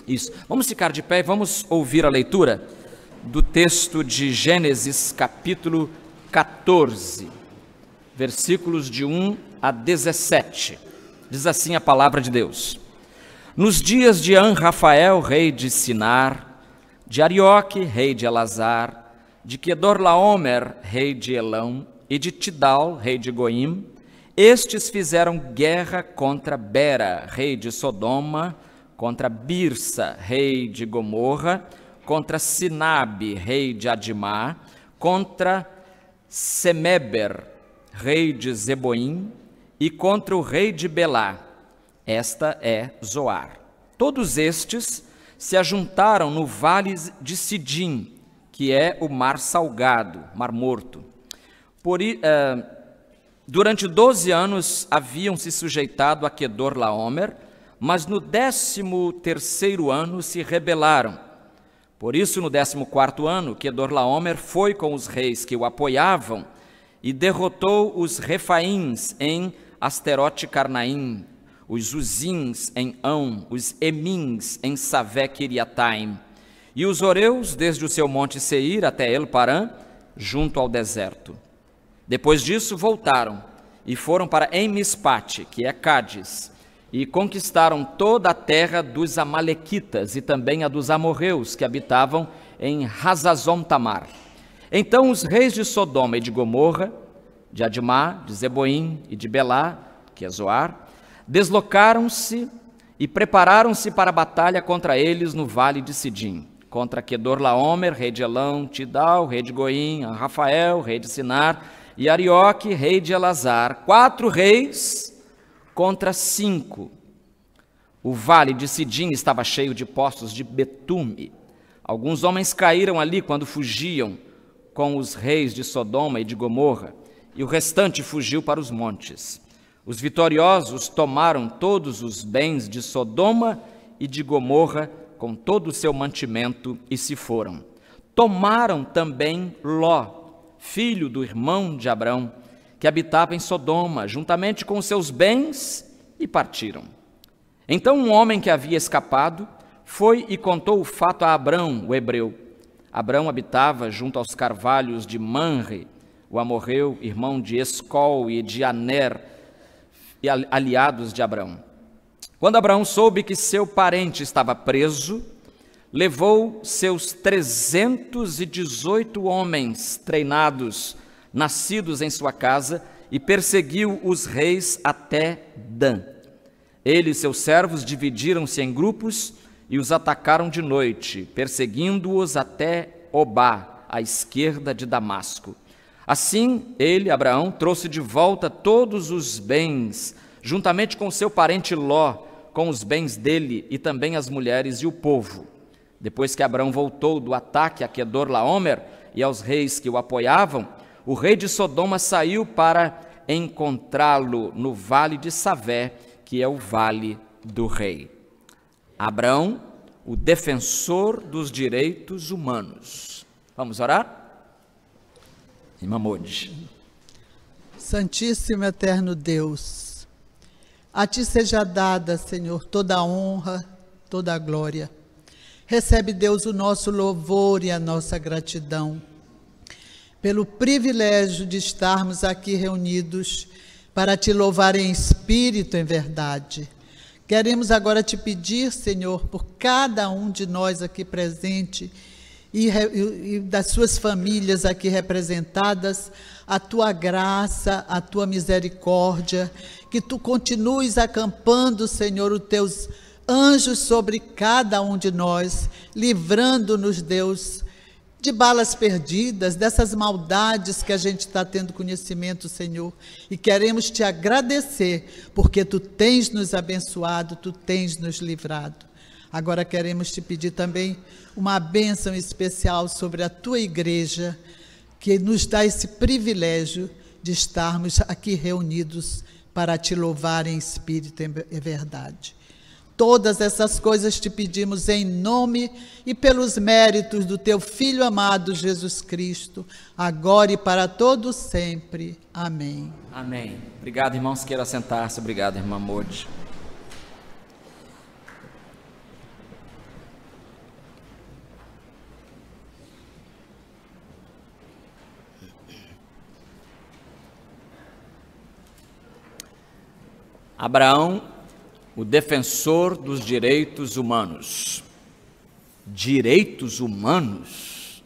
Isso. Vamos ficar de pé e vamos ouvir a leitura do texto de Gênesis, capítulo 14, versículos de 1 a 17. Diz assim a palavra de Deus: Nos dias de An-Rafael, rei de Sinar, de Arioque, rei de Elazar, de Quedorlaomer, rei de Elão, e de Tidal, rei de Goim, estes fizeram guerra contra Bera, rei de Sodoma, contra Birsa, rei de Gomorra, contra Sinabe, rei de Adimá, contra Semeber, rei de Zeboim, e contra o rei de Belá. Esta é Zoar. Todos estes se ajuntaram no vale de Sidim, que é o mar salgado, mar morto. Durante 12 anos haviam se sujeitado a Quedorlaomer, mas no 13º ano se rebelaram. Por isso, no 14º ano, Quedorlaomer foi com os reis que o apoiavam e derrotou os Refaíns em Asterote Carnaim, os Uzins em Ão, os Emins em Savé Kiriataim, e os Oreus desde o seu monte Seir até El-Parã, junto ao deserto. Depois disso voltaram e foram para Emispate, que é Cádiz, e conquistaram toda a terra dos Amalequitas e também a dos amorreus que habitavam em Hazazon-Tamar. Então os reis de Sodoma e de Gomorra, de Adimá, de Zeboim e de Belá, que é Zoar, deslocaram-se e prepararam-se para a batalha contra eles no vale de Sidim, contra Quedorlaomer, rei de Elão, Tidal, rei de Goim, Rafael, rei de Sinar, e Arioque, rei de Elazar, 4 reis contra 5. O vale de Sidim estava cheio de poços de betume. Alguns homens caíram ali quando fugiam com os reis de Sodoma e de Gomorra, e o restante fugiu para os montes. Os vitoriosos tomaram todos os bens de Sodoma e de Gomorra, com todo o seu mantimento, e se foram. Tomaram também Ló, filho do irmão de Abrão, que habitava em Sodoma, juntamente com os seus bens, e partiram. Então um homem que havia escapado foi e contou o fato a Abrão, o hebreu. Abrão habitava junto aos carvalhos de Manre, o amorreu, irmão de Escol e de Aner, e aliados de Abrão. Quando Abrão soube que seu parente estava preso, levou seus 318 homens treinados, nascidos em sua casa, e perseguiu os reis até Dan. Ele e seus servos dividiram-se em grupos e os atacaram de noite, perseguindo-os até Obá, à esquerda de Damasco. Assim, ele, Abraão, trouxe de volta todos os bens, juntamente com seu parente Ló, com os bens dele e também as mulheres e o povo. Depois que Abraão voltou do ataque a Quedorlaomer e aos reis que o apoiavam, o rei de Sodoma saiu para encontrá-lo no vale de Savé, que é o vale do rei. Abraão, o defensor dos direitos humanos. Vamos orar? Irmã Modi. Santíssimo eterno Deus, a Ti seja dada, Senhor, toda a honra, toda a glória. Recebe, Deus, o nosso louvor e a nossa gratidão pelo privilégio de estarmos aqui reunidos para Te louvar em espírito e em verdade. Queremos agora Te pedir, Senhor, por cada um de nós aqui presente e das suas famílias aqui representadas, a Tua graça, a Tua misericórdia, que Tu continues acampando, Senhor, os Teus anjos sobre cada um de nós, livrando-nos, Deus, de balas perdidas, dessas maldades que a gente está tendo conhecimento, Senhor, e queremos Te agradecer, porque Tu tens nos abençoado, Tu tens nos livrado. Agora queremos Te pedir também uma bênção especial sobre a Tua igreja, que nos dá esse privilégio de estarmos aqui reunidos para Te louvar em espírito e verdade. Todas essas coisas Te pedimos em nome e pelos méritos do Teu Filho amado Jesus Cristo, agora e para todos sempre. Amém. Amém. Obrigado, irmãos. Queira sentar-se. Obrigado, irmã Modi. Abraão, o defensor dos direitos humanos. Direitos humanos?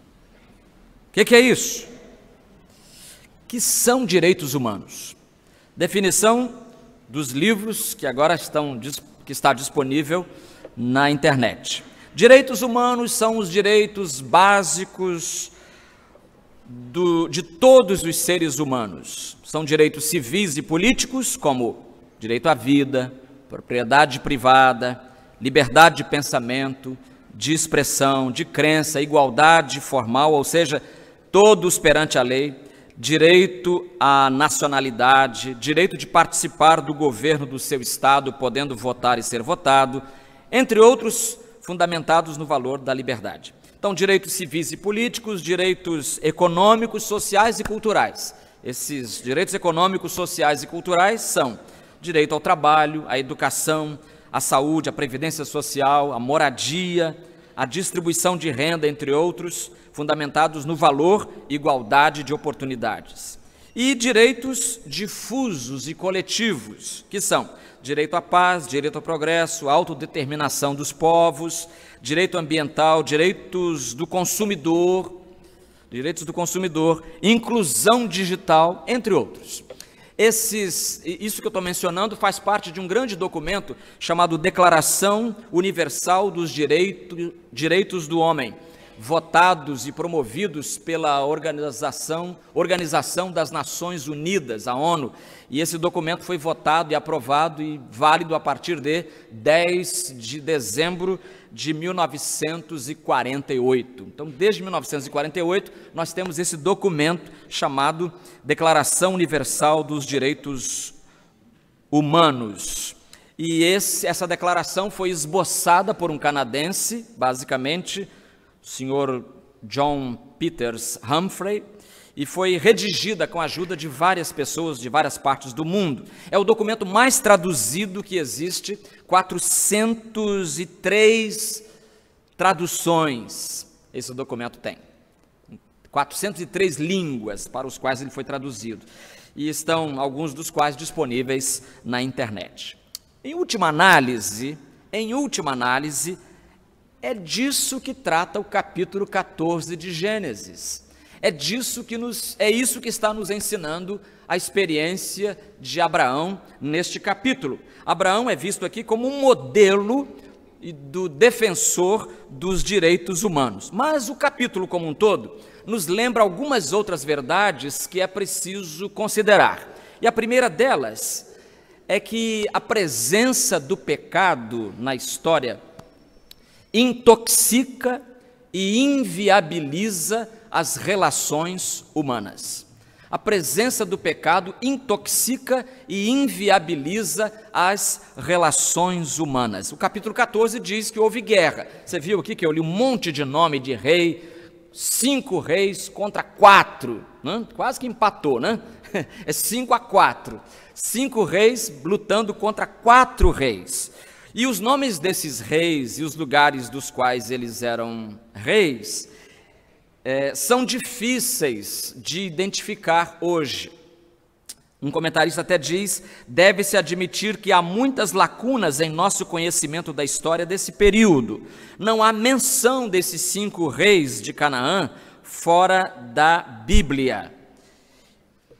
O que é isso? Que são direitos humanos? Definição dos livros que agora está disponível na internet. Direitos humanos são os direitos básicos de todos os seres humanos. São direitos civis e políticos, como direito à vida, propriedade privada, liberdade de pensamento, de expressão, de crença, igualdade formal, ou seja, todos perante a lei, direito à nacionalidade, direito de participar do governo do seu estado, podendo votar e ser votado, entre outros, fundamentados no valor da liberdade. Então, direitos civis e políticos, direitos econômicos, sociais e culturais. Esses direitos econômicos, sociais e culturais são direito ao trabalho, à educação, à saúde, à previdência social, à moradia, à distribuição de renda, entre outros, fundamentados no valor e igualdade de oportunidades. E direitos difusos e coletivos, que são direito à paz, direito ao progresso, autodeterminação dos povos, direito ambiental, direitos do consumidor, inclusão digital, entre outros. Isso que eu estou mencionando faz parte de um grande documento chamado Declaração Universal dos Direitos do Homem, votados e promovidos pela Organização das Nações Unidas, a ONU, e esse documento foi votado e aprovado e válido a partir de 10 de dezembro de 1948. Então, desde 1948, nós temos esse documento chamado Declaração Universal dos Direitos Humanos. E essa declaração foi esboçada por um canadense, basicamente, o senhor John Peters Humphrey, e foi redigida com a ajuda de várias pessoas de várias partes do mundo. É o documento mais traduzido que existe, 403 traduções esse documento tem. 403 línguas para os quais ele foi traduzido, e estão alguns dos quais disponíveis na internet. Em última análise, é disso que trata o capítulo 14 de Gênesis. É isso que está nos ensinando a experiência de Abraão neste capítulo. Abraão é visto aqui como um modelo do defensor dos direitos humanos. Mas o capítulo como um todo nos lembra algumas outras verdades que é preciso considerar. E a primeira delas é que a presença do pecado na história intoxica e inviabiliza as relações humanas. A presença do pecado intoxica e inviabiliza as relações humanas. O capítulo 14 diz que houve guerra. Você viu aqui que eu li um monte de nome de rei, 5 reis contra 4, né? Quase que empatou, né? É 5-4. 5 reis lutando contra 4 reis. E os nomes desses reis e os lugares dos quais eles eram reis são difíceis de identificar hoje. Um comentarista até diz: deve-se admitir que há muitas lacunas em nosso conhecimento da história desse período. Não há menção desses 5 reis de Canaã fora da Bíblia.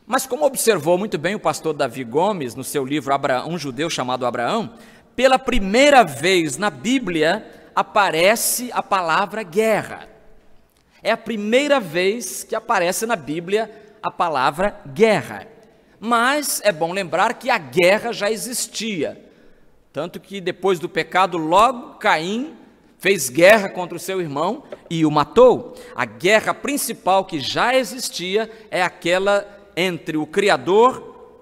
Mas como observou muito bem o pastor Davi Gomes no seu livro Um Judeu Chamado Abraão, pela primeira vez na Bíblia aparece a palavra guerra. É a primeira vez que aparece na Bíblia a palavra guerra. Mas é bom lembrar que a guerra já existia. Tanto que depois do pecado, logo Caim fez guerra contra o seu irmão e o matou. A guerra principal que já existia é aquela entre o Criador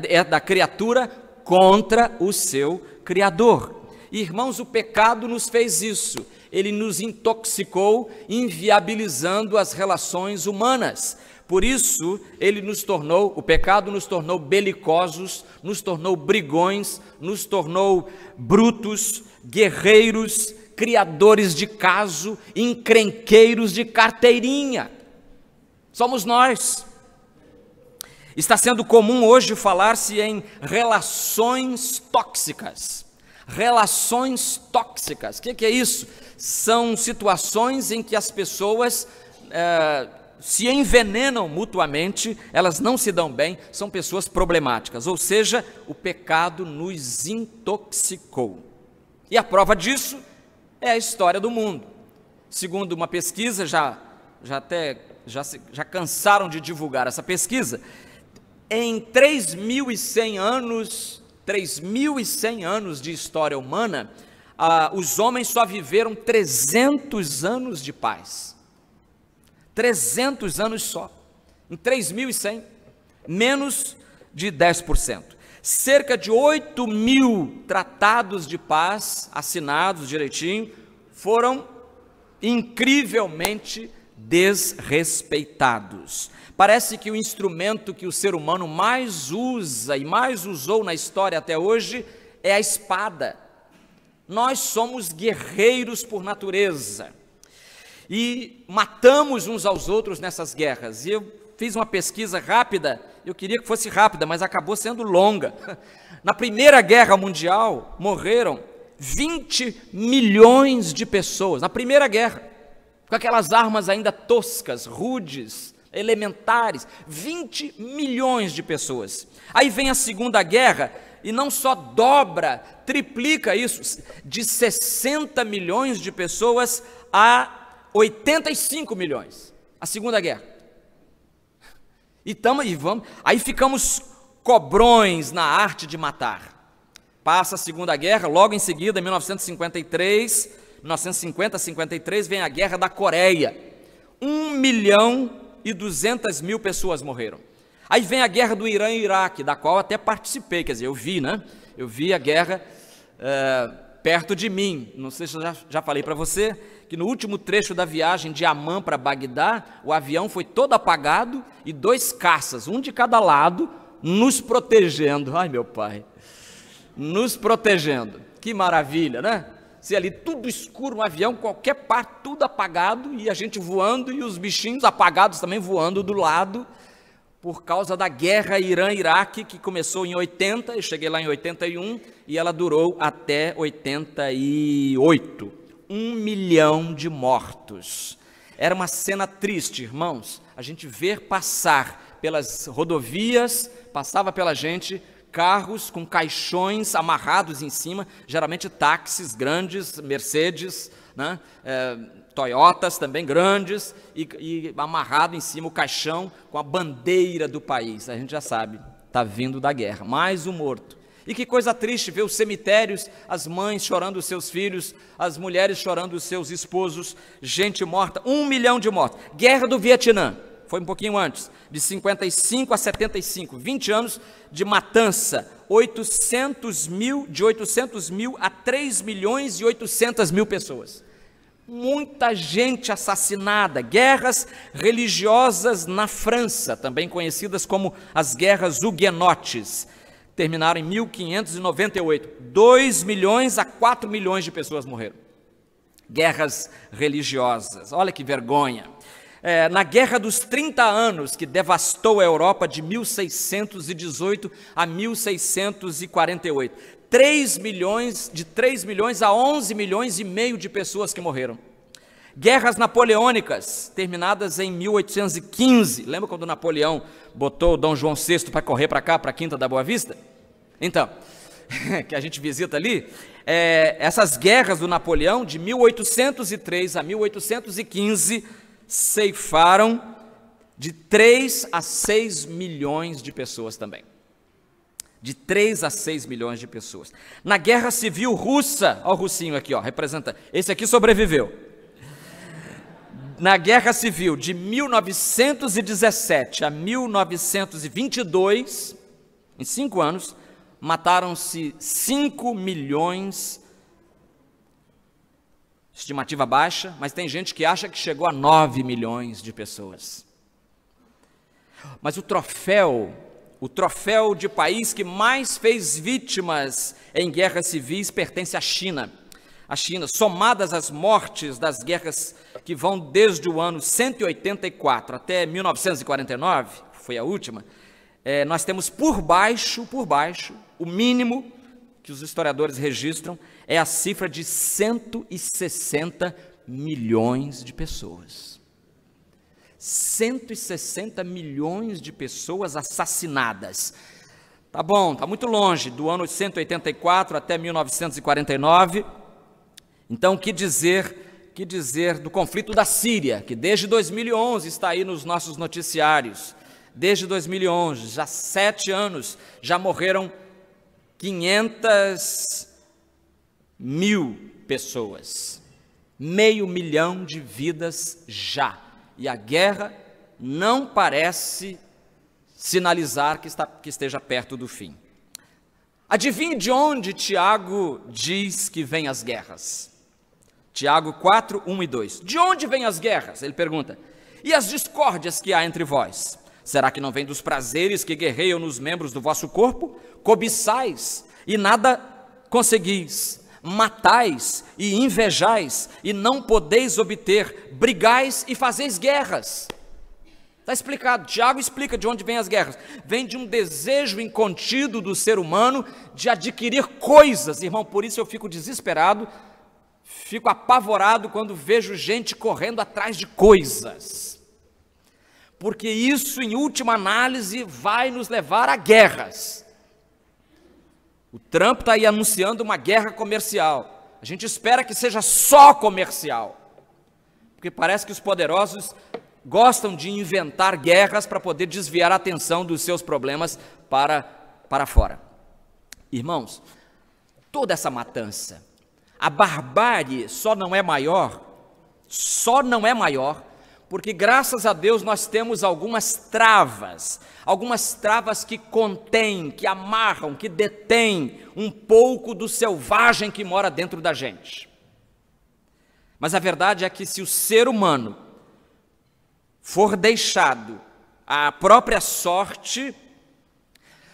é da criatura contra o seu Criador. Irmãos, o pecado nos fez isso. Ele nos intoxicou, inviabilizando as relações humanas. Por isso, o pecado nos tornou belicosos, nos tornou brigões, nos tornou brutos, guerreiros, criadores de caso, encrenqueiros de carteirinha. Somos nós. Está sendo comum hoje falar-se em relações tóxicas. Relações tóxicas, o que é isso? São situações em que as pessoas se envenenam mutuamente, elas não se dão bem, são pessoas problemáticas, ou seja, o pecado nos intoxicou. E a prova disso é a história do mundo. Segundo uma pesquisa, já cansaram de divulgar essa pesquisa, em 3.100 anos de história humana, os homens só viveram 300 anos de paz. 300 anos só, em 3.100, menos de 10%. Cerca de 8.000 tratados de paz, assinados direitinho, foram incrivelmente desrespeitados. Parece que o instrumento que o ser humano mais usa e mais usou na história até hoje é a espada. Nós somos guerreiros por natureza e matamos uns aos outros nessas guerras. E eu fiz uma pesquisa rápida, eu queria que fosse rápida, mas acabou sendo longa. Na Primeira Guerra Mundial morreram 20 milhões de pessoas, na Primeira Guerra, com aquelas armas ainda toscas, rudes, elementares, 20 milhões de pessoas. Aí vem a Segunda Guerra e não só dobra, triplica isso, de 60 milhões de pessoas a 85 milhões, a Segunda Guerra. Aí ficamos cobrões na arte de matar. Passa a Segunda Guerra, logo em seguida, em 1950-53, vem a Guerra da Coreia. 1.200.000 pessoas morreram. Aí vem a Guerra do Irã e Iraque, da qual até participei, quer dizer, eu vi, né? Eu vi a guerra perto de mim. Não sei se eu já falei para você, que no último trecho da viagem de Amman para Bagdá, o avião foi todo apagado e 2 caças, um de cada lado, nos protegendo. Ai, meu pai, nos protegendo. Que maravilha, né? Se ali tudo escuro, um avião, qualquer parte, tudo apagado, e a gente voando, e os bichinhos apagados também voando do lado, por causa da guerra Irã-Iraque, que começou em 80, eu cheguei lá em 81, e ela durou até 88. 1 milhão de mortos. Era uma cena triste, irmãos, a gente ver passar pelas rodovias, passava pela gente, carros com caixões amarrados em cima, geralmente táxis grandes, Mercedes, né? Toyotas também grandes, e amarrado em cima o caixão com a bandeira do país. A gente já sabe, está vindo da guerra, mais um morto. E que coisa triste ver os cemitérios, as mães chorando os seus filhos, as mulheres chorando os seus esposos, gente morta, 1 milhão de mortos. Guerra do Vietnã, foi um pouquinho antes, de 55 a 75, 20 anos de matança, de 800 mil a 3.800.000 pessoas. Muita gente assassinada. Guerras religiosas na França, também conhecidas como as guerras huguenotes, terminaram em 1598, 2 milhões a 4 milhões de pessoas morreram. Guerras religiosas, olha que vergonha. Na Guerra dos 30 Anos, que devastou a Europa de 1618 a 1648, 3 milhões a 11 milhões e meio de pessoas que morreram. Guerras napoleônicas, terminadas em 1815, lembra quando Napoleão botou Dom João VI para correr para cá, para a Quinta da Boa Vista? Então, que a gente visita ali, essas guerras do Napoleão, de 1803 a 1815, ceifaram de 3 a 6 milhões de pessoas também. De 3 a 6 milhões de pessoas. Na Guerra Civil Russa, olha o russinho aqui, ó, representa, esse aqui sobreviveu. Na Guerra Civil de 1917 a 1922, em 5 anos, mataram-se 5 milhões, estimativa baixa, mas tem gente que acha que chegou a 9 milhões de pessoas. Mas o troféu de país que mais fez vítimas em guerras civis pertence à China. A China, somadas as mortes das guerras que vão desde o ano 184 até 1949, foi a última, nós temos por baixo, o mínimo que os historiadores registram é a cifra de 160 milhões de pessoas. 160 milhões de pessoas assassinadas. Tá bom, tá muito longe, do ano 184 até 1949. Então, que dizer do conflito da Síria, que desde 2011 está aí nos nossos noticiários. Desde 2011, já 7 anos, já morreram 500 mil pessoas. 500 mil de vidas já. E a guerra não parece sinalizar que esteja perto do fim. Adivinhe de onde Tiago diz que vêm as guerras? Tiago 4, 1 e 2. De onde vêm as guerras? Ele pergunta. E as discórdias que há entre vós? Será que não vem dos prazeres que guerreiam nos membros do vosso corpo? Cobiçais e nada conseguis, matais e invejais e não podeis obter, brigais e fazeis guerras. Está explicado, Tiago explica de onde vêm as guerras. Vem de um desejo incontido do ser humano de adquirir coisas, irmão, por isso eu fico desesperado, fico apavorado quando vejo gente correndo atrás de coisas. Porque isso, em última análise, vai nos levar a guerras. O Trump está aí anunciando uma guerra comercial. A gente espera que seja só comercial. Porque parece que os poderosos gostam de inventar guerras para poder desviar a atenção dos seus problemas para fora. Irmãos, toda essa matança, a barbárie só não é maior, porque graças a Deus nós temos algumas travas que contêm, que amarram, que detêm um pouco do selvagem que mora dentro da gente. Mas a verdade é que se o ser humano for deixado à própria sorte,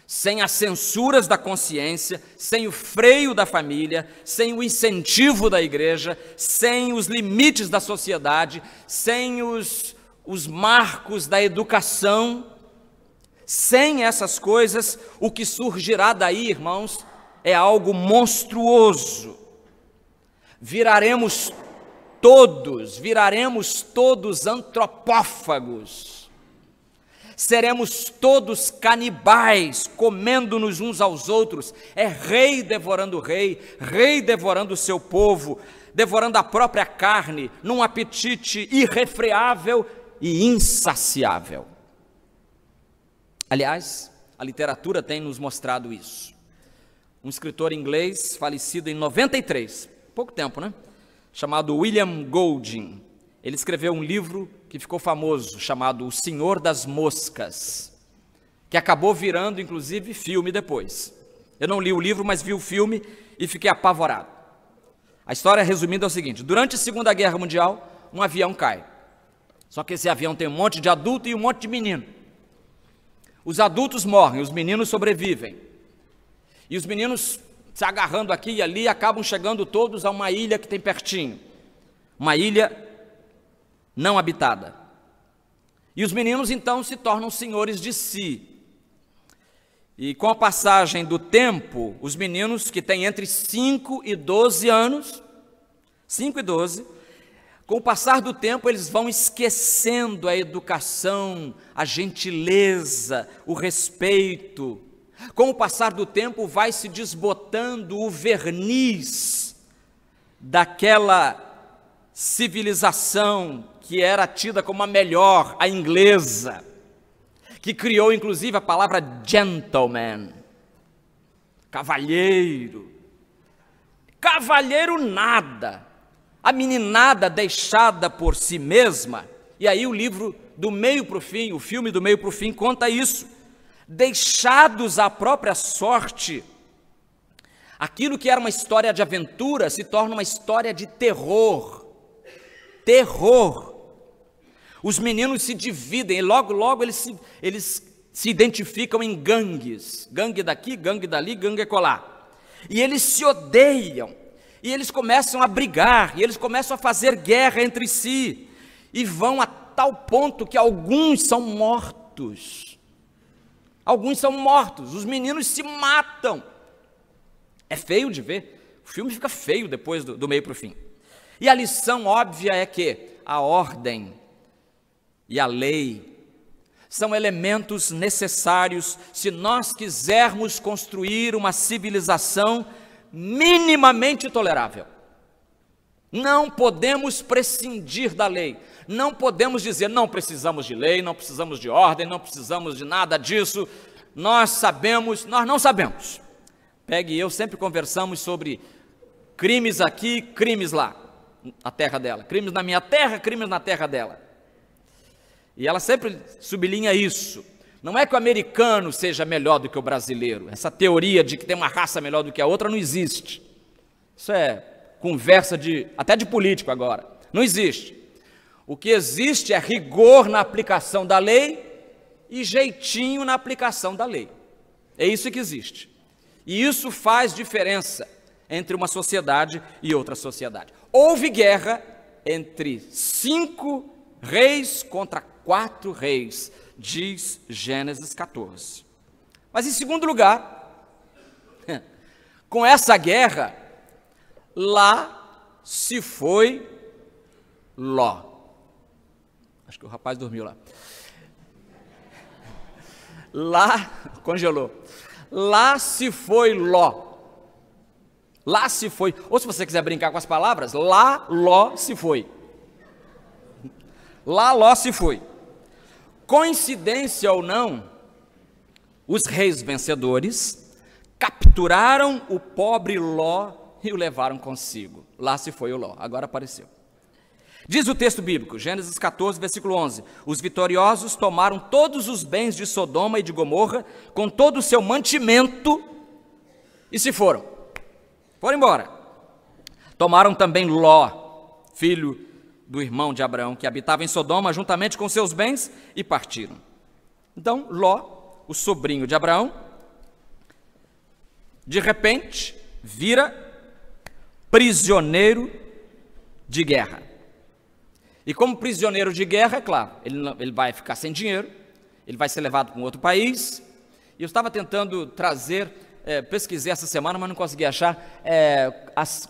sem as censuras da consciência, sem o freio da família, sem o incentivo da igreja, sem os limites da sociedade, sem os marcos da educação, sem essas coisas, o que surgirá daí, irmãos, é algo monstruoso. Viraremos todos antropófagos. Seremos todos canibais, comendo-nos uns aos outros. É rei devorando rei, rei devorando o seu povo, devorando a própria carne, num apetite irrefreável e insaciável. Aliás, a literatura tem nos mostrado isso. Um escritor inglês, falecido em 93, pouco tempo, né? Chamado William Golding. Ele escreveu um livro que ficou famoso, chamado O Senhor das Moscas, que acabou virando, inclusive, filme depois. Eu não li o livro, mas vi o filme e fiquei apavorado. A história, resumida, é o seguinte: durante a Segunda Guerra Mundial, um avião cai. Só que esse avião tem um monte de adulto e um monte de menino. Os adultos morrem, os meninos sobrevivem. E os meninos, se agarrando aqui e ali, acabam chegando todos a uma ilha que tem pertinho. Uma ilha não habitada. E os meninos então se tornam senhores de si. E com a passagem do tempo, os meninos que têm entre 5 e 12 anos, 5 e 12, com o passar do tempo eles vão esquecendo a educação, a gentileza, o respeito. Com o passar do tempo vai se desbotando o verniz daquela civilização que era tida como a melhor, a inglesa, que criou inclusive a palavra gentleman, cavalheiro. Cavalheiro nada, a meninada deixada por si mesma. E aí o livro do meio para o fim, o filme do meio para o fim conta isso. Deixados à própria sorte, aquilo que era uma história de aventura se torna uma história de terror. Terror. Os meninos se dividem e logo eles se identificam em gangues. Gangue daqui, gangue dali, gangue acolá. E eles se odeiam. E eles começam a brigar. E eles começam a fazer guerra entre si. E vão a tal ponto que alguns são mortos. Alguns são mortos, os meninos se matam. É feio de ver, o filme fica feio depois do meio para o fim. E a lição óbvia é que a ordem e a lei são elementos necessários se nós quisermos construir uma civilização minimamente tolerável. Não podemos prescindir da lei, não podemos dizer não precisamos de lei, não precisamos de ordem, não precisamos de nada disso, nós não sabemos. Peg e eu sempre conversamos sobre crimes aqui, crimes lá, na terra dela, crimes na minha terra, crimes na terra dela. E ela sempre sublinha isso. Não é que o americano seja melhor do que o brasileiro. Essa teoria de que tem uma raça melhor do que a outra não existe. Isso é conversa até de político agora. Não existe. O que existe é rigor na aplicação da lei e jeitinho na aplicação da lei. É isso que existe. E isso faz diferença entre uma sociedade e outra sociedade. Houve guerra entre 5 reis contra 4 reis, diz Gênesis 14. Mas em segundo lugar, com essa guerra, lá se foi Ló. Acho que o rapaz dormiu lá. Lá, congelou. Lá se foi Ló. Lá se foi. Ou se você quiser brincar com as palavras, lá Ló se foi. Lá Ló se foi. Coincidência ou não, os reis vencedores capturaram o pobre Ló e o levaram consigo. Lá se foi o Ló, agora apareceu. Diz o texto bíblico, Gênesis 14, versículo 11, os vitoriosos tomaram todos os bens de Sodoma e de Gomorra, com todo o seu mantimento, e se foram embora. Tomaram também Ló, filho do irmão de Abraão, que habitava em Sodoma, juntamente com seus bens, e partiram. Então, Ló, o sobrinho de Abraão, de repente, vira prisioneiro de guerra. E como prisioneiro de guerra, é claro, ele vai ficar sem dinheiro, ele vai ser levado para um outro país. E eu estava tentando trazer, pesquisei essa semana, mas não consegui achar,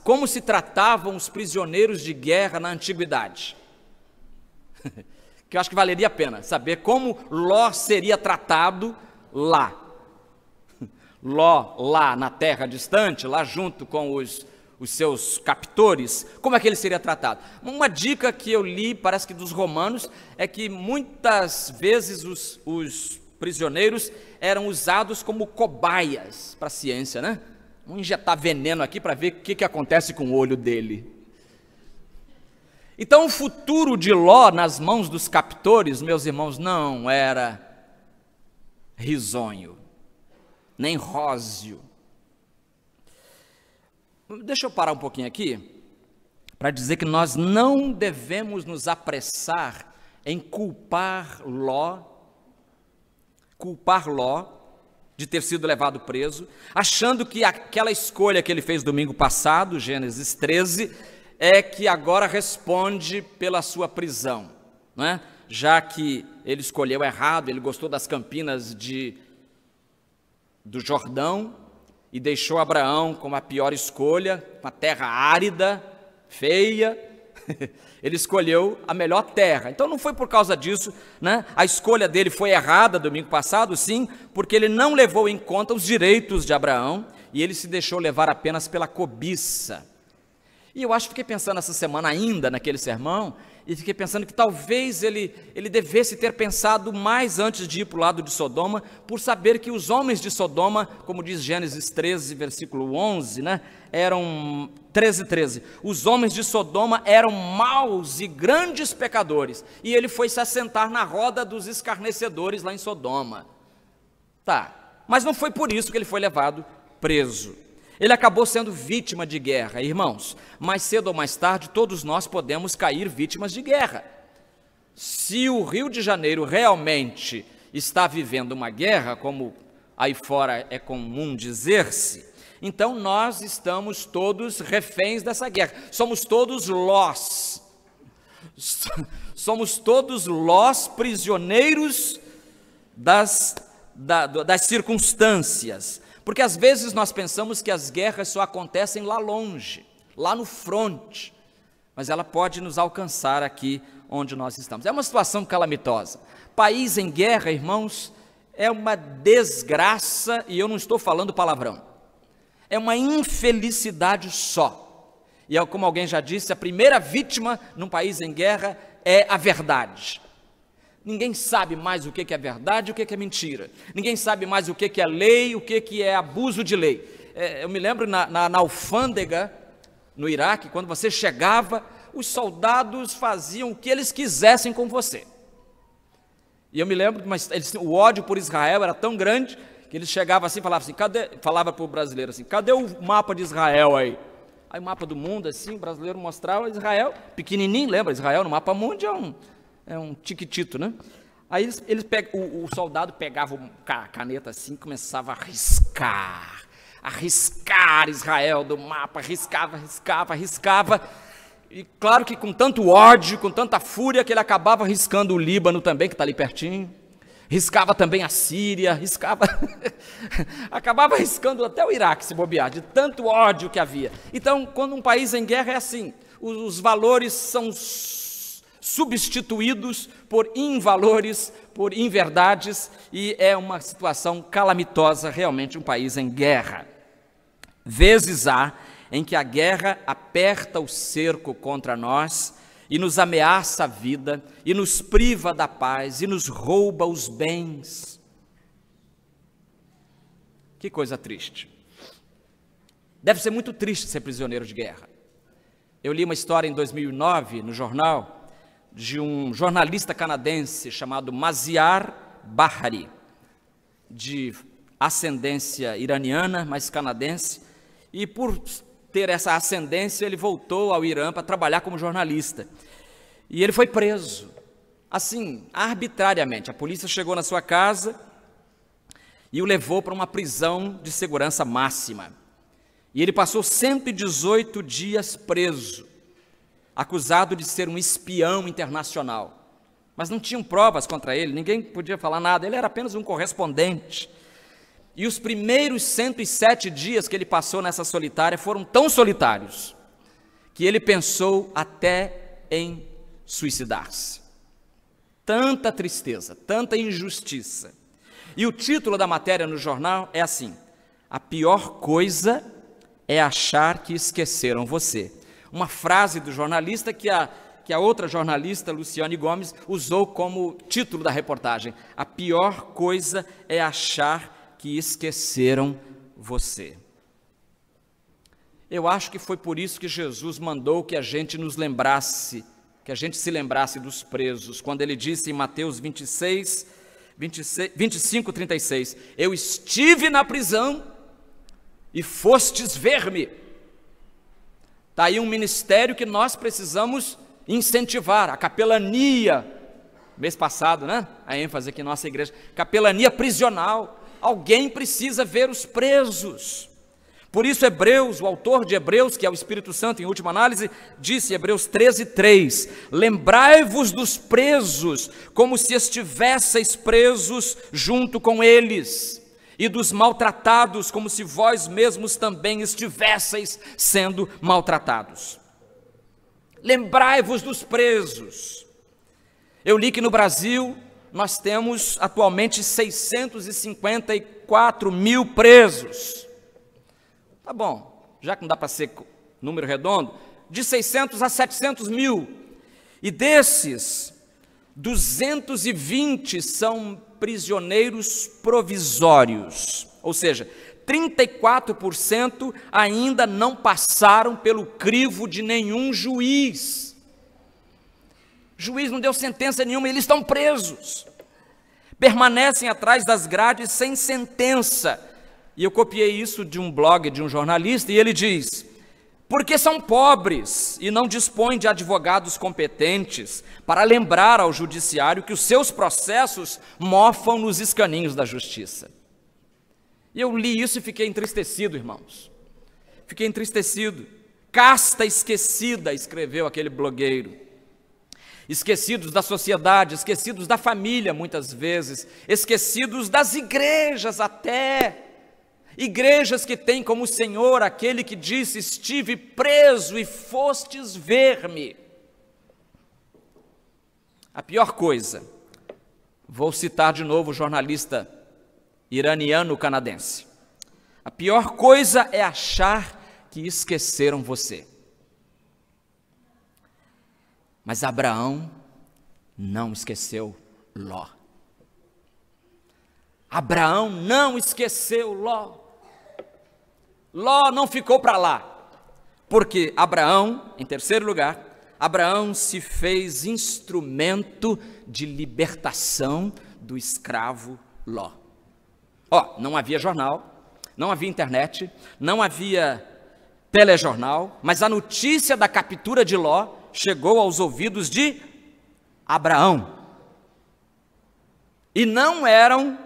como se tratavam os prisioneiros de guerra na antiguidade. Que eu acho que valeria a pena saber como Ló seria tratado lá. Ló, lá na terra distante, lá junto com os seus captores, como é que ele seria tratado? Uma dica que eu li, parece que dos romanos, é que muitas vezes os prisioneiros eram usados como cobaias para a ciência, né? Vamos injetar veneno aqui para ver o que acontece com o olho dele. Então o futuro de Ló nas mãos dos captores, meus irmãos, não era risonho, nem róseo. Deixa eu parar um pouquinho aqui para dizer que nós não devemos nos apressar em culpar Ló de ter sido levado preso, achando que aquela escolha que ele fez domingo passado, Gênesis 13, é que agora responde pela sua prisão, não é? Já que ele escolheu errado, ele gostou das campinas do Jordão, e deixou Abraão como a pior escolha, uma terra árida, feia, ele escolheu a melhor terra. Então não foi por causa disso, né? A escolha dele foi errada domingo passado, sim, porque ele não levou em conta os direitos de Abraão, e ele se deixou levar apenas pela cobiça. E eu fiquei pensando essa semana ainda naquele sermão, e fiquei pensando que talvez ele devesse ter pensado mais antes de ir para o lado de Sodoma, por saber que os homens de Sodoma, como diz Gênesis 13, versículo 11, né, eram 13, os homens de Sodoma eram maus e grandes pecadores, e ele foi se assentar na roda dos escarnecedores lá em Sodoma. Tá, mas não foi por isso que ele foi levado preso. Ele acabou sendo vítima de guerra, irmãos. Mais cedo ou mais tarde, todos nós podemos cair vítimas de guerra. Se o Rio de Janeiro realmente está vivendo uma guerra, como aí fora é comum dizer-se, então nós estamos todos reféns dessa guerra. Somos todos Lós. Somos todos Lós prisioneiros das circunstâncias, porque às vezes nós pensamos que as guerras só acontecem lá longe, lá no fronte, mas ela pode nos alcançar aqui onde nós estamos. É uma situação calamitosa. País em guerra, irmãos, é uma desgraça, e eu não estou falando palavrão, é uma infelicidade só. E é como alguém já disse, a primeira vítima num país em guerra é a verdade. Ninguém sabe mais o que é verdade e o que é mentira. Ninguém sabe mais o que é lei e o que é abuso de lei. Eu me lembro na alfândega, no Iraque, quando você chegava, os soldados faziam o que eles quisessem com você. E eu me lembro, mas o ódio por Israel era tão grande, que eles chegavam assim e falavam assim, falava para o brasileiro assim, cadê o mapa de Israel aí? Aí o mapa do mundo, assim, o brasileiro mostrava Israel, pequenininho, lembra? Israel no mapa mundo é um tiquitito, né? Aí o soldado pegava a caneta assim, começava a riscar Israel do mapa, riscava, e claro que com tanto ódio, com tanta fúria, que ele acabava riscando o Líbano também, que está ali pertinho, riscava também a Síria, acabava riscando até o Iraque, se bobear, de tanto ódio que havia. Então, quando um país em guerra é assim, os valores são substituídos por invalores, por inverdades, e é uma situação calamitosa, realmente, um país em guerra. Vezes há em que a guerra aperta o cerco contra nós e nos ameaça a vida, e nos priva da paz, e nos rouba os bens. Que coisa triste. Deve ser muito triste ser prisioneiro de guerra. Eu li uma história em 2009, no jornal, de um jornalista canadense chamado Maziar Bahri, de ascendência iraniana, mas canadense, e por ter essa ascendência, ele voltou ao Irã para trabalhar como jornalista. E ele foi preso, assim, arbitrariamente. A polícia chegou na sua casa e o levou para uma prisão de segurança máxima. E ele passou 118 dias preso, acusado de ser um espião internacional. Mas não tinham provas contra ele, ninguém podia falar nada, ele era apenas um correspondente. E os primeiros 107 dias que ele passou nessa solitária foram tão solitários que ele pensou até em suicidar-se. Tanta tristeza, tanta injustiça. E o título da matéria no jornal é assim: a pior coisa é achar que esqueceram você. Uma frase do jornalista que a outra jornalista, Luciane Gomes, usou como título da reportagem. A pior coisa é achar que esqueceram você. Eu acho que foi por isso que Jesus mandou que a gente nos lembrasse, que a gente se lembrasse dos presos, quando ele disse em Mateus 25, 36, eu estive na prisão e fostes ver-me. Está aí um ministério que nós precisamos incentivar, a capelania, mês passado, né? A ênfase aqui em nossa igreja, capelania prisional. Alguém precisa ver os presos. Por isso Hebreus, o autor de Hebreus, que é o Espírito Santo em última análise, disse em Hebreus 13:3, lembrai-vos dos presos, como se estivesseis presos junto com eles, e dos maltratados, como se vós mesmos também estivesseis sendo maltratados. Lembrai-vos dos presos. Eu li que no Brasil nós temos atualmente 654 mil presos. Tá bom, já que não dá para ser número redondo, de 600 a 700 mil. E desses, 220 são prisioneiros provisórios, ou seja, 34% ainda não passaram pelo crivo de nenhum juiz. O juiz não deu sentença nenhuma, eles estão presos, permanecem atrás das grades sem sentença. E eu copiei isso de um blog de um jornalista, e ele diz, porque são pobres e não dispõem de advogados competentes para lembrar ao judiciário que os seus processos mofam nos escaninhos da justiça. E eu li isso e fiquei entristecido, irmãos, fiquei entristecido. Casta esquecida, escreveu aquele blogueiro. esquecidos da sociedade, esquecidos da família muitas vezes, esquecidos das igrejas até, igrejas que têm como Senhor aquele que disse: estive preso e fostes ver-me. A pior coisa, vou citar de novo o jornalista iraniano-canadense, a pior coisa é achar que esqueceram você. Mas Abraão não esqueceu Ló. Abraão não esqueceu Ló. Ló não ficou para lá, porque Abraão, em terceiro lugar, Abraão se fez instrumento de libertação do escravo Ló. Não havia jornal, não havia internet, não havia telejornal, mas a notícia da captura de Ló chegou aos ouvidos de Abraão. E não eram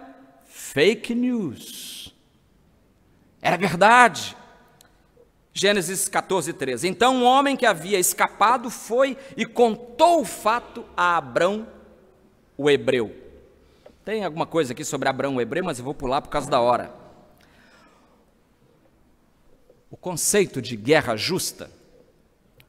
fake news, era verdade. Gênesis 14:13. Então um homem que havia escapado foi e contou o fato a Abrão, o hebreu. Tem alguma coisa aqui sobre Abrão, o hebreu, mas eu vou pular por causa da hora. O conceito de guerra justa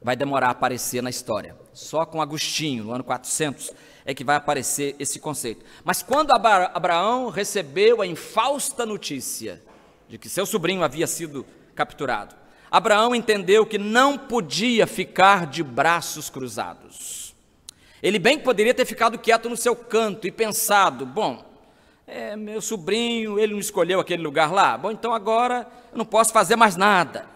vai demorar a aparecer na história. Só com Agostinho, no ano 400, é que vai aparecer esse conceito. Mas quando Abraão recebeu a infausta notícia de que seu sobrinho havia sido capturado, Abraão entendeu que não podia ficar de braços cruzados. Ele bem poderia ter ficado quieto no seu canto e pensado: bom, meu sobrinho, ele não escolheu aquele lugar lá, bom, então agora eu não posso fazer mais nada.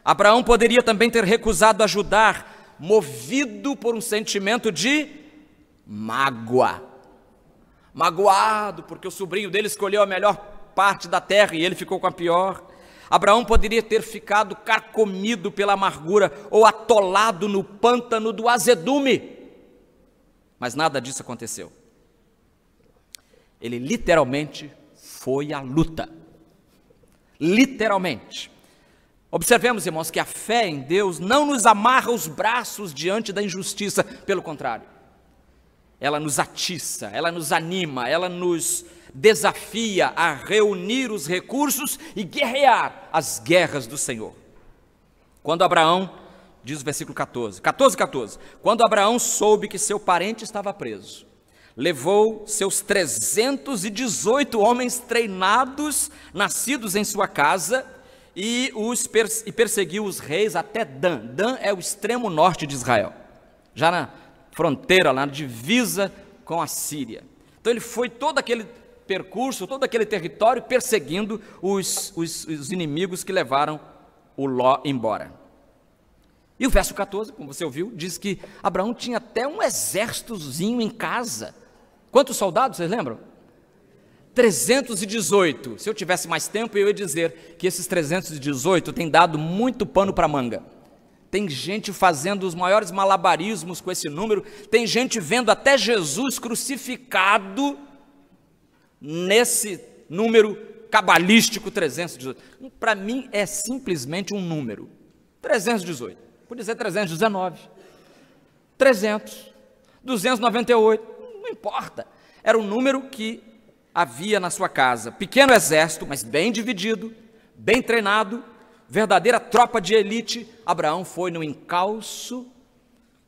Abraão poderia também ter recusado ajudar, movido por um sentimento de mágoa. Magoado porque o sobrinho dele escolheu a melhor parte da terra e ele ficou com a pior. Abraão poderia ter ficado carcomido pela amargura ou atolado no pântano do azedume. Mas nada disso aconteceu. Ele literalmente foi à luta. Literalmente. Observemos, irmãos, que a fé em Deus não nos amarra os braços diante da injustiça, pelo contrário. Ela nos atiça, ela nos anima, ela nos desafia a reunir os recursos e guerrear as guerras do Senhor. Quando Abraão, diz o versículo 14, quando Abraão soube que seu parente estava preso, levou seus 318 homens treinados, nascidos em sua casa, e perseguiu os reis até Dan. Dan é o extremo norte de Israel, já na fronteira, lá na divisa com a Síria. Então ele foi todo aquele percurso, todo aquele território, perseguindo os inimigos que levaram o Ló embora. E o verso 14, como você ouviu, diz que Abraão tinha até um exércitozinho em casa. Quantos soldados, vocês lembram? 318. Se eu tivesse mais tempo, eu ia dizer que esses 318 têm dado muito pano para manga. Tem gente fazendo os maiores malabarismos com esse número, tem gente vendo até Jesus crucificado nesse número cabalístico 318. Para mim é simplesmente um número. 318. Podia ser 319. 300. 298. Não importa. Era um número que havia na sua casa. Pequeno exército, mas bem dividido, bem treinado, verdadeira tropa de elite. Abraão foi no encalço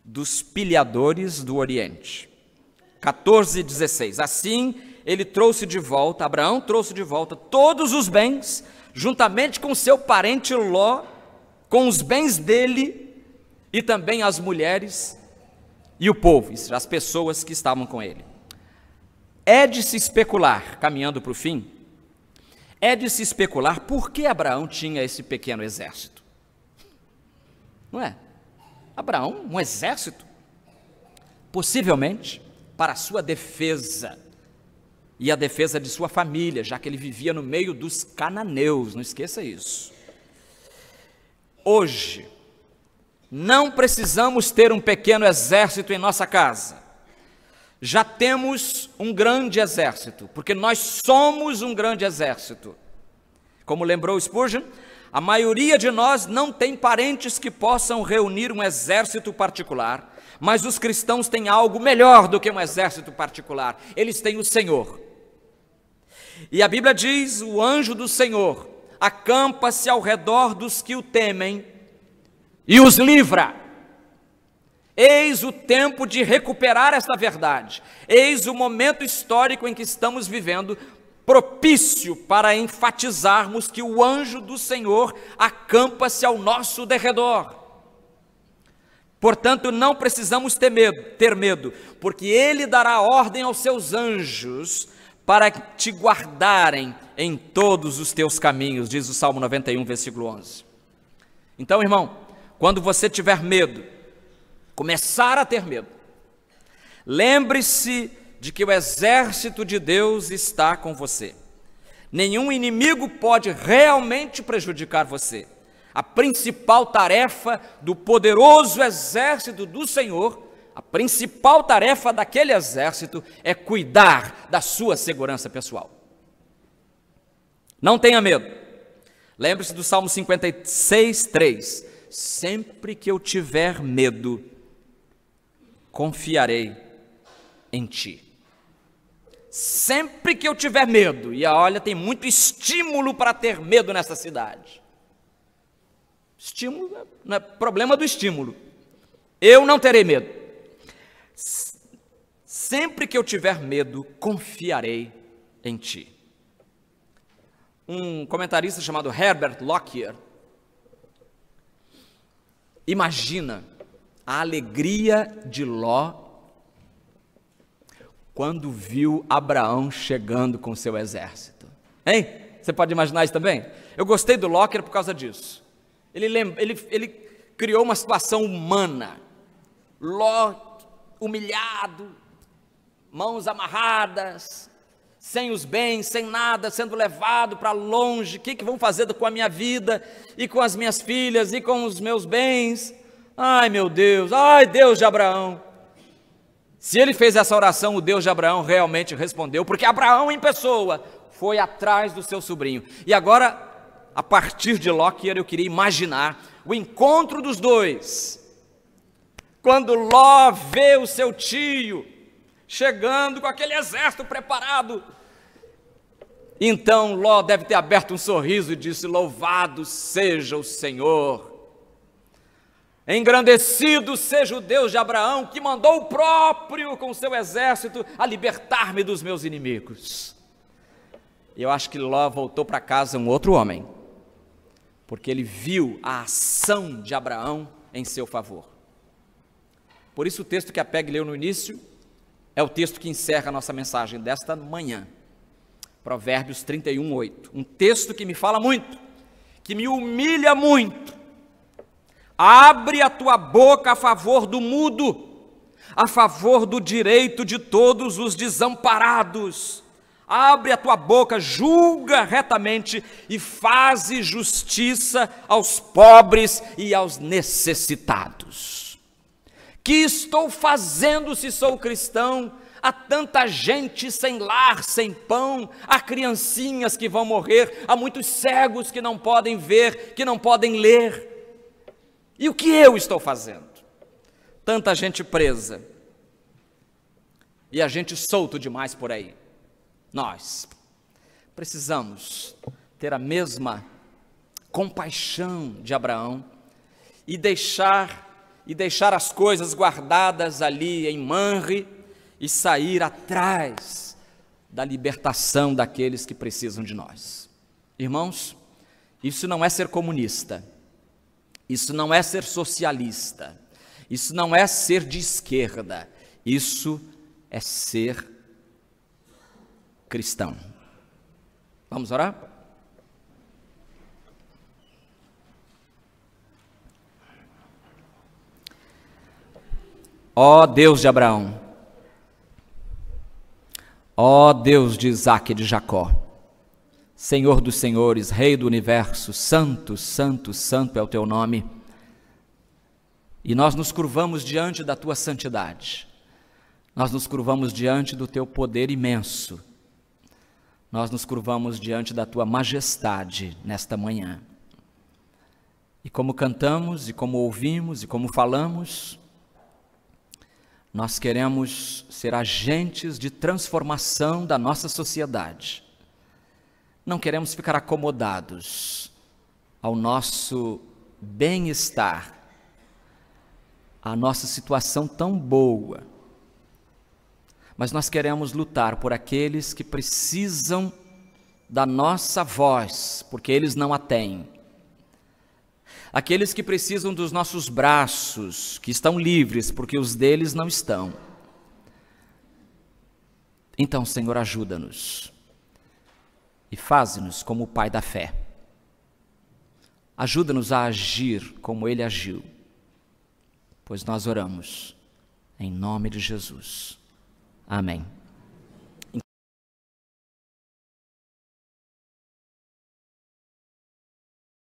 dos pilhadores do Oriente. 14:16. Assim, Abraão trouxe de volta todos os bens, juntamente com seu parente Ló, com os bens dele, e também as mulheres e o povo, as pessoas que estavam com ele. É de se especular, caminhando para o fim, por que Abraão tinha esse pequeno exército. Não é? Abraão, um exército, possivelmente para a sua defesa, e a defesa de sua família, já que ele vivia no meio dos cananeus, não esqueça isso. Hoje, não precisamos ter um pequeno exército em nossa casa. Já temos um grande exército, porque nós somos um grande exército. Como lembrou Spurgeon, A maioria de nós não tem parentes que possam reunir um exército particular, mas os cristãos têm algo melhor do que um exército particular. Eles têm o Senhor. E a Bíblia diz: o anjo do Senhor acampa-se ao redor dos que o temem e os livra. Eis o tempo de recuperar esta verdade. Eis o momento histórico em que estamos vivendo, propício para enfatizarmos que o anjo do Senhor acampa-se ao nosso derredor. Portanto, não precisamos ter medo, porque Ele dará ordem aos seus anjos para te guardarem em todos os teus caminhos, diz o Salmo 91, versículo 11. Então, irmão, quando você tiver medo, começar a ter medo, lembre-se de que o exército de Deus está com você. Nenhum inimigo pode realmente prejudicar você. A principal tarefa do poderoso exército do Senhor, a principal tarefa daquele exército é cuidar da sua segurança pessoal. Não tenha medo. Lembre-se do Salmo 56, 3. Sempre que eu tiver medo, confiarei em ti. Sempre que eu tiver medo, e olha, tem muito estímulo para ter medo nessa cidade. Estímulo, não é problema do estímulo. Eu não terei medo. Sempre que eu tiver medo, confiarei em ti. Um comentarista chamado Herbert Lockyer imagina a alegria de Ló quando viu Abraão chegando com seu exército. Hein? Você pode imaginar isso também? Eu gostei do Lockyer por causa disso. Ele criou uma situação humana. Ló humilhado, mãos amarradas, sem os bens, sem nada, sendo levado para longe. O que vão fazer com a minha vida, e com as minhas filhas, e com os meus bens? Ai, meu Deus, ai, Deus de Abraão. Se ele fez essa oração, o Deus de Abraão realmente respondeu, porque Abraão em pessoa foi atrás do seu sobrinho. E agora, a partir de Lockyer, eu queria imaginar o encontro dos dois. Quando Ló vê o seu tio chegando com aquele exército preparado, então Ló deve ter aberto um sorriso e disse: louvado seja o Senhor, engrandecido seja o Deus de Abraão, que mandou o próprio com seu exército a libertar-me dos meus inimigos. E eu acho que Ló voltou para casa um outro homem, porque ele viu a ação de Abraão em seu favor. Por isso o texto que a Peg leu no início é o texto que encerra a nossa mensagem desta manhã. Provérbios 31, 8. Um texto que me fala muito, que me humilha muito. Abre a tua boca a favor do mudo, a favor do direito de todos os desamparados. Abre a tua boca, julga retamente e faze justiça aos pobres e aos necessitados. Que estou fazendo se sou cristão? Há tanta gente sem lar, sem pão, há criancinhas que vão morrer, há muitos cegos que não podem ver, que não podem ler. E o que eu estou fazendo? Tanta gente presa e a gente solto demais por aí. Nós precisamos ter a mesma compaixão de Abraão e deixar as coisas guardadas ali em Manre e sair atrás da libertação daqueles que precisam de nós. Irmãos, isso não é ser comunista, isso não é ser socialista, isso não é ser de esquerda, isso é ser cristão. Vamos orar? Ó Deus de Abraão, ó Deus de Isaque e de Jacó, Senhor dos senhores, Rei do universo, santo, santo, santo é o teu nome, e nós nos curvamos diante da tua santidade, nós nos curvamos diante do teu poder imenso, nós nos curvamos diante da tua majestade nesta manhã. E como cantamos, e como ouvimos, e como falamos, nós queremos ser agentes de transformação da nossa sociedade. Não queremos ficar acomodados ao nosso bem-estar, à nossa situação tão boa, mas nós queremos lutar por aqueles que precisam da nossa voz, porque eles não a têm. Aqueles que precisam dos nossos braços, que estão livres, porque os deles não estão. Então, Senhor, ajuda-nos e faze-nos como o Pai da fé. Ajuda-nos a agir como Ele agiu, pois nós oramos em nome de Jesus. Amém.